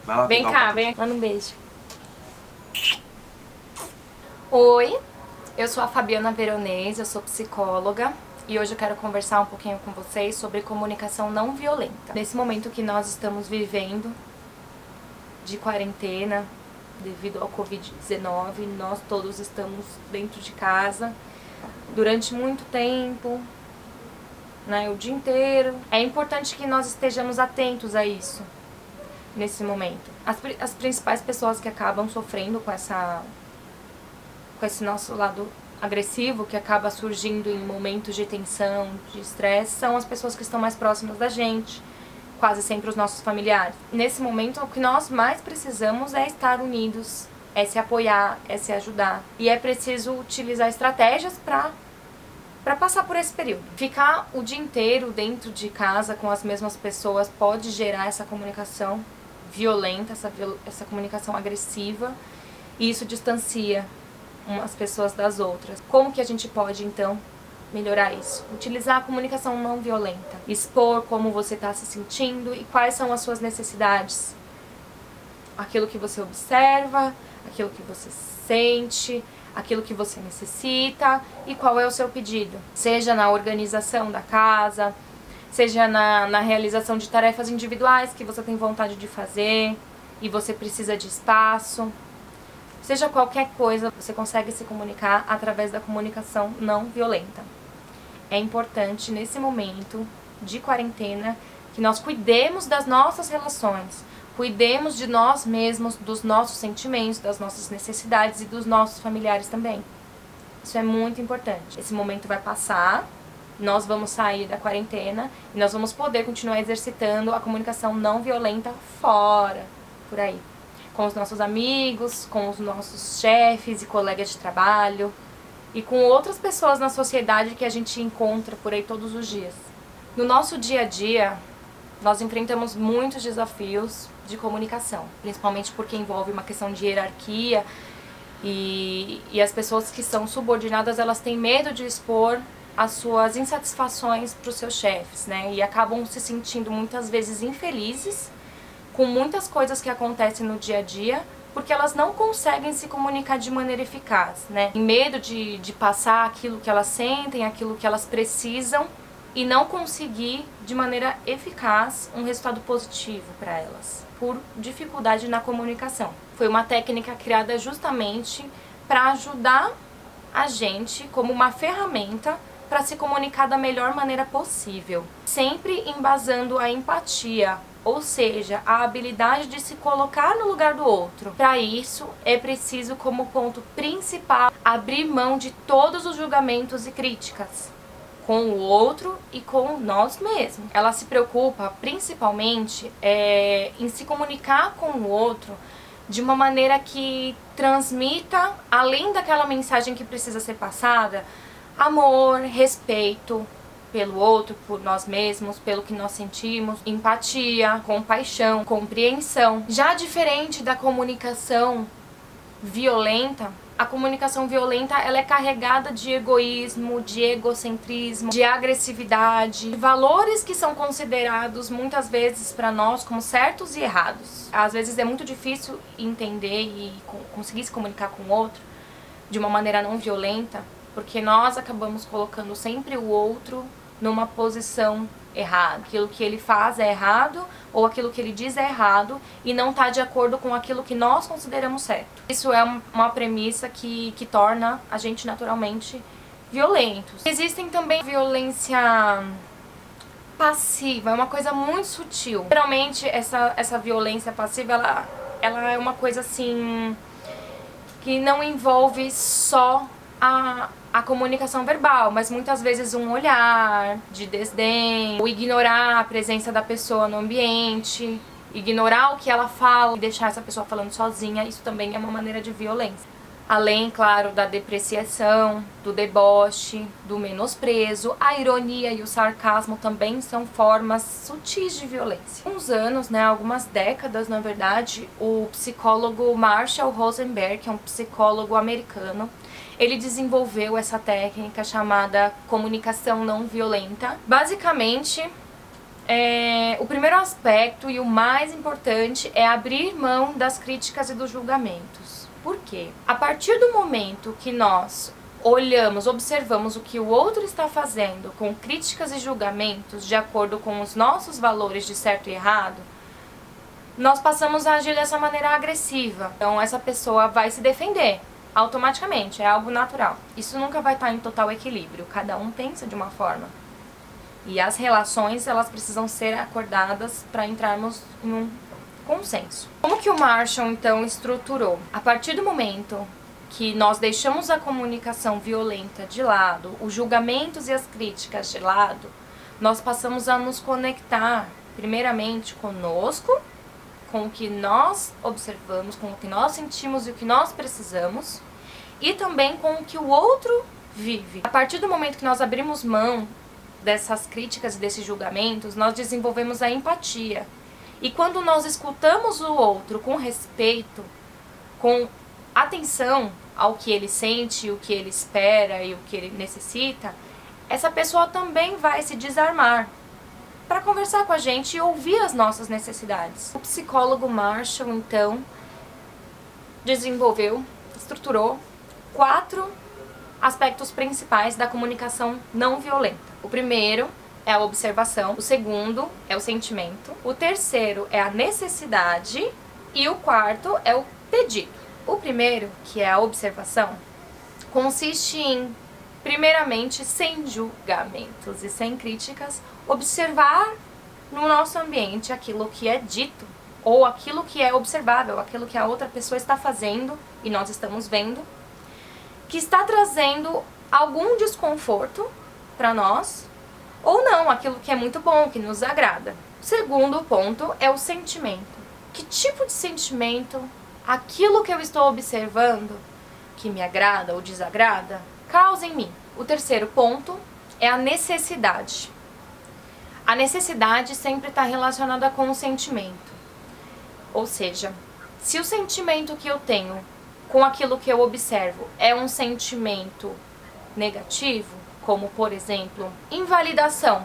Vai lá Vem pegar o cá, pacote. vem aqui. Manda um beijo. Oi, eu sou a Fabiana Veronese, eu sou psicóloga e hoje eu quero conversar um pouquinho com vocês sobre comunicação não violenta. Nesse momento que nós estamos vivendo de quarentena devido ao Covid-19, nós todos estamos dentro de casa durante muito tempo, né, o dia inteiro. É importante que nós estejamos atentos a isso nesse momento. As principais pessoas que acabam sofrendo com esse nosso lado agressivo que acaba surgindo em momentos de tensão, de estresse, são as pessoas que estão mais próximas da gente, quase sempre os nossos familiares. Nesse momento, o que nós mais precisamos é estar unidos, é se apoiar, é se ajudar. E é preciso utilizar estratégias para passar por esse período. Ficar o dia inteiro dentro de casa com as mesmas pessoas pode gerar essa comunicação violenta, essa comunicação agressiva, e isso distancia umas pessoas das outras. Como que a gente pode, então, melhorar isso? Utilizar a comunicação não violenta. Expor como você está se sentindo e quais são as suas necessidades. Aquilo que você observa, aquilo que você sente, aquilo que você necessita e qual é o seu pedido. Seja na organização da casa, seja na realização de tarefas individuais que você tem vontade de fazer e você precisa de espaço. Seja qualquer coisa, você consegue se comunicar através da comunicação não violenta. É importante, nesse momento de quarentena, que nós cuidemos das nossas relações, cuidemos de nós mesmos, dos nossos sentimentos, das nossas necessidades e dos nossos familiares também. Isso é muito importante. Esse momento vai passar, nós vamos sair da quarentena e nós vamos poder continuar exercitando a comunicação não violenta fora, por aí. Com os nossos amigos, com os nossos chefes e colegas de trabalho e com outras pessoas na sociedade que a gente encontra por aí todos os dias. No nosso dia a dia, nós enfrentamos muitos desafios de comunicação, principalmente porque envolve uma questão de hierarquia e as pessoas que são subordinadas, elas têm medo de expor as suas insatisfações para os seus chefes, né? E acabam se sentindo muitas vezes infelizes com muitas coisas que acontecem no dia a dia, porque elas não conseguem se comunicar de maneira eficaz, né? Tem medo de passar aquilo que elas sentem, aquilo que elas precisam e não conseguir de maneira eficaz um resultado positivo para elas, por dificuldade na comunicação. Foi uma técnica criada justamente para ajudar a gente como uma ferramenta para se comunicar da melhor maneira possível, sempre embasando a empatia, ou seja, a habilidade de se colocar no lugar do outro. Para isso, é preciso, como ponto principal, abrir mão de todos os julgamentos e críticas com o outro e com nós mesmos. Ela se preocupa principalmente em se comunicar com o outro de uma maneira que transmita, além daquela mensagem que precisa ser passada, amor, respeito pelo outro, por nós mesmos, pelo que nós sentimos, empatia, compaixão, compreensão. Já diferente da comunicação violenta, a comunicação violenta ela é carregada de egoísmo, de egocentrismo, de agressividade, de valores que são considerados muitas vezes para nós como certos e errados. Às vezes é muito difícil entender e conseguir se comunicar com o outro de uma maneira não violenta, porque nós acabamos colocando sempre o outro numa posição errada. Aquilo que ele faz é errado, ou aquilo que ele diz é errado, e não está de acordo com aquilo que nós consideramos certo. Isso é uma premissa que torna a gente naturalmente violentos. Existem também violência passiva, é uma coisa muito sutil. Geralmente essa violência passiva, ela é uma coisa assim que não envolve só a comunicação verbal, mas muitas vezes um olhar de desdém, ou ignorar a presença da pessoa no ambiente, ignorar o que ela fala e deixar essa pessoa falando sozinha, isso também é uma maneira de violência. Além, claro, da depreciação, do deboche, do menosprezo, a ironia e o sarcasmo também são formas sutis de violência. Há uns anos, algumas décadas, na verdade, o psicólogo Marshall Rosenberg, que é um psicólogo americano, ele desenvolveu essa técnica chamada comunicação não violenta. Basicamente, O primeiro aspecto e o mais importante é abrir mão das críticas e dos julgamentos. Por quê? A partir do momento que nós olhamos, observamos o que o outro está fazendo com críticas e julgamentos de acordo com os nossos valores de certo e errado, nós passamos a agir dessa maneira agressiva. Então essa pessoa vai se defender automaticamente, é algo natural. Isso nunca vai estar em total equilíbrio, cada um pensa de uma forma. E as relações, elas precisam ser acordadas para entrarmos em um consenso. Como que o Marshall, então, estruturou? A partir do momento que nós deixamos a comunicação violenta de lado, os julgamentos e as críticas de lado, nós passamos a nos conectar, primeiramente, conosco, com o que nós observamos, com o que nós sentimos e o que nós precisamos, e também com o que o outro vive. A partir do momento que nós abrimos mão dessas críticas e desses julgamentos, nós desenvolvemos a empatia. E quando nós escutamos o outro com respeito, com atenção ao que ele sente, o que ele espera e o que ele necessita, essa pessoa também vai se desarmar para conversar com a gente e ouvir as nossas necessidades. O psicólogo Marshall, então, estruturou 4 aspectos principais da comunicação não violenta. O primeiro é a observação, o segundo é o sentimento, o terceiro é a necessidade e o quarto é o pedido. O primeiro, que é a observação, consiste em, primeiramente, sem julgamentos e sem críticas, observar no nosso ambiente aquilo que é dito, ou aquilo que é observável, aquilo que a outra pessoa está fazendo e nós estamos vendo, que está trazendo algum desconforto para nós, ou não, aquilo que é muito bom, que nos agrada. O segundo ponto é o sentimento. Que tipo de sentimento aquilo que eu estou observando, que me agrada ou desagrada, causa em mim? O terceiro ponto é a necessidade. A necessidade sempre está relacionada com o sentimento. Ou seja, se o sentimento que eu tenho com aquilo que eu observo é um sentimento negativo, como, por exemplo, invalidação.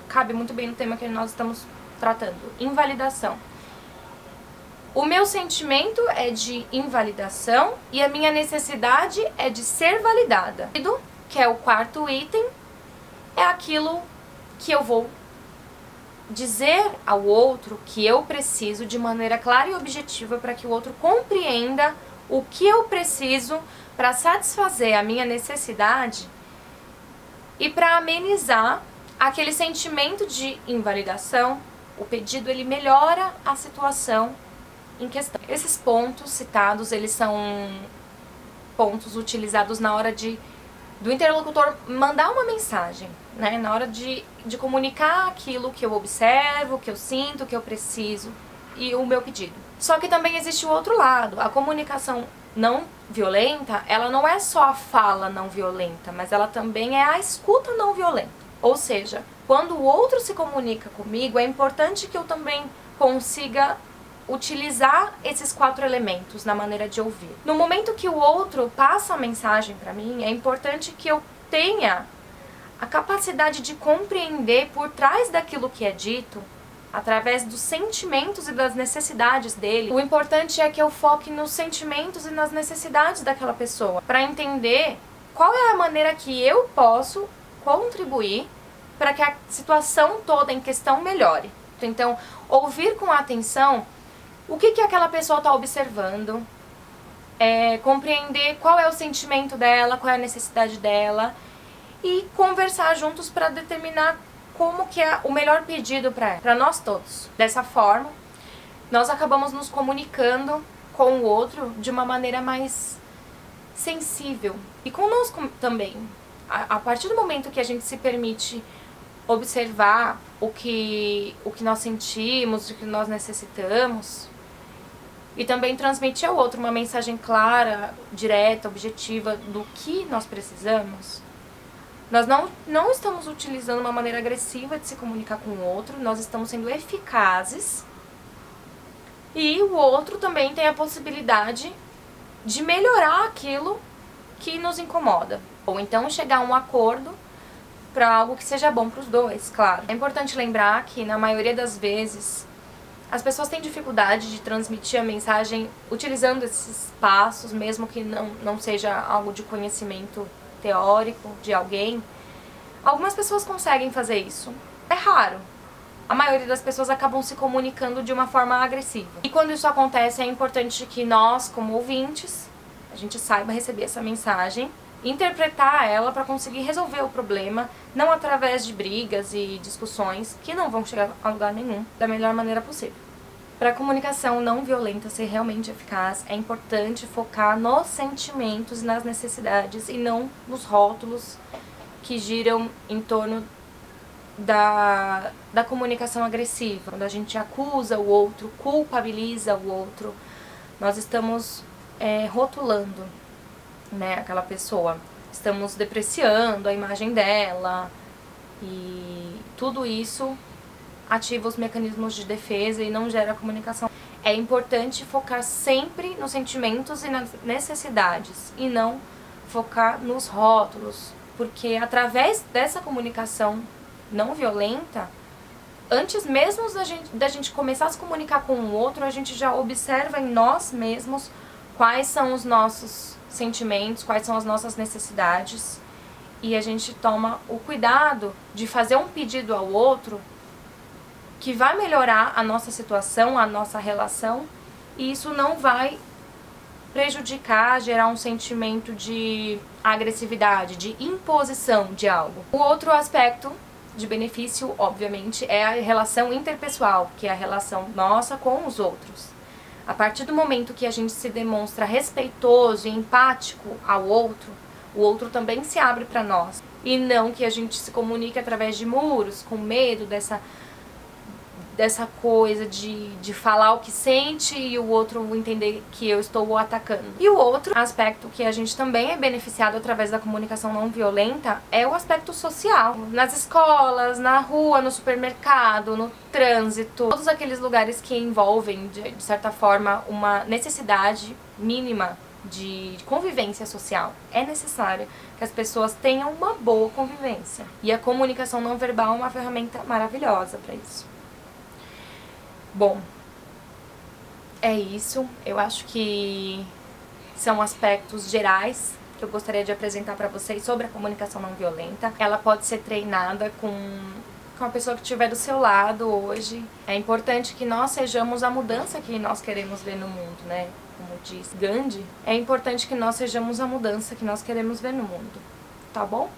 Cabe muito bem no tema que nós estamos tratando. Invalidação. O meu sentimento é de invalidação e a minha necessidade é de ser validada. Que é o quarto item, é aquilo que eu vou dizer ao outro que eu preciso de maneira clara e objetiva para que o outro compreenda o que eu preciso para satisfazer a minha necessidade e para amenizar aquele sentimento de invalidação. O pedido, ele melhora a situação em questão. Esses pontos citados, eles são pontos utilizados na hora do interlocutor mandar uma mensagem, né? Na hora de comunicar aquilo que eu observo, que eu sinto, que eu preciso e o meu pedido. Só que também existe o outro lado. A comunicação não violenta, ela não é só a fala não violenta, mas ela também é a escuta não violenta. Ou seja, quando o outro se comunica comigo, é importante que eu também consiga utilizar esses 4 elementos na maneira de ouvir. No momento que o outro passa a mensagem para mim, é importante que eu tenha a capacidade de compreender por trás daquilo que é dito, através dos sentimentos e das necessidades dele. O importante é que eu foque nos sentimentos e nas necessidades daquela pessoa, para entender qual é a maneira que eu posso contribuir para que a situação toda em questão melhore. Então, ouvir com atenção o que aquela pessoa está observando, compreender qual é o sentimento dela, qual é a necessidade dela e conversar juntos para determinar como que é o melhor pedido para nós todos. Dessa forma, nós acabamos nos comunicando com o outro de uma maneira mais sensível. E conosco também. A partir do momento que a gente se permite observar o que nós sentimos, o que nós necessitamos, e também transmitir ao outro uma mensagem clara, direta, objetiva do que nós precisamos, nós não estamos utilizando uma maneira agressiva de se comunicar com o outro, nós estamos sendo eficazes e o outro também tem a possibilidade de melhorar aquilo que nos incomoda. Ou então chegar a um acordo para algo que seja bom para os dois, claro. É importante lembrar que na maioria das vezes as pessoas têm dificuldade de transmitir a mensagem utilizando esses passos, mesmo que não seja algo de conhecimento teórico de alguém. Algumas pessoas conseguem fazer isso. É raro. A maioria das pessoas acabam se comunicando de uma forma agressiva. E quando isso acontece, é importante que nós, como ouvintes, a gente saiba receber essa mensagem, interpretar ela para conseguir resolver o problema, não através de brigas e discussões que não vão chegar a lugar nenhum, da melhor maneira possível. Para a comunicação não violenta ser realmente eficaz, é importante focar nos sentimentos e nas necessidades e não nos rótulos que giram em torno da comunicação agressiva. Quando a gente acusa o outro, culpabiliza o outro, nós estamos rotulando, né, aquela pessoa. Estamos depreciando a imagem dela e tudo isso ativa os mecanismos de defesa e não gera comunicação. É importante focar sempre nos sentimentos e nas necessidades e não focar nos rótulos, porque através dessa comunicação não violenta, antes mesmo da gente começar a se comunicar com o outro, a gente já observa em nós mesmos quais são os nossos sentimentos, quais são as nossas necessidades, e a gente toma o cuidado de fazer um pedido ao outro que vai melhorar a nossa situação, a nossa relação, e isso não vai prejudicar, gerar um sentimento de agressividade, de imposição de algo. O outro aspecto de benefício, obviamente, é a relação interpessoal, que é a relação nossa com os outros. A partir do momento que a gente se demonstra respeitoso e empático ao outro, o outro também se abre para nós. E não que a gente se comunique através de muros, com medo dessa coisa de falar o que sente e o outro entender que eu estou o atacando. E o outro aspecto que a gente também é beneficiado através da comunicação não violenta é o aspecto social. Nas escolas, na rua, no supermercado, no trânsito, todos aqueles lugares que envolvem, de certa forma, uma necessidade mínima de convivência social. É necessário que as pessoas tenham uma boa convivência. E a comunicação não verbal é uma ferramenta maravilhosa para isso. Bom, é isso. Eu acho que são aspectos gerais que eu gostaria de apresentar para vocês sobre a comunicação não violenta. Ela pode ser treinada com a pessoa que estiver do seu lado hoje. É importante que nós sejamos a mudança que nós queremos ver no mundo, né? Como diz Gandhi, é importante que nós sejamos a mudança que nós queremos ver no mundo. Tá bom?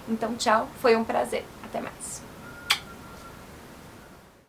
Então, tchau. Foi um prazer. Até mais.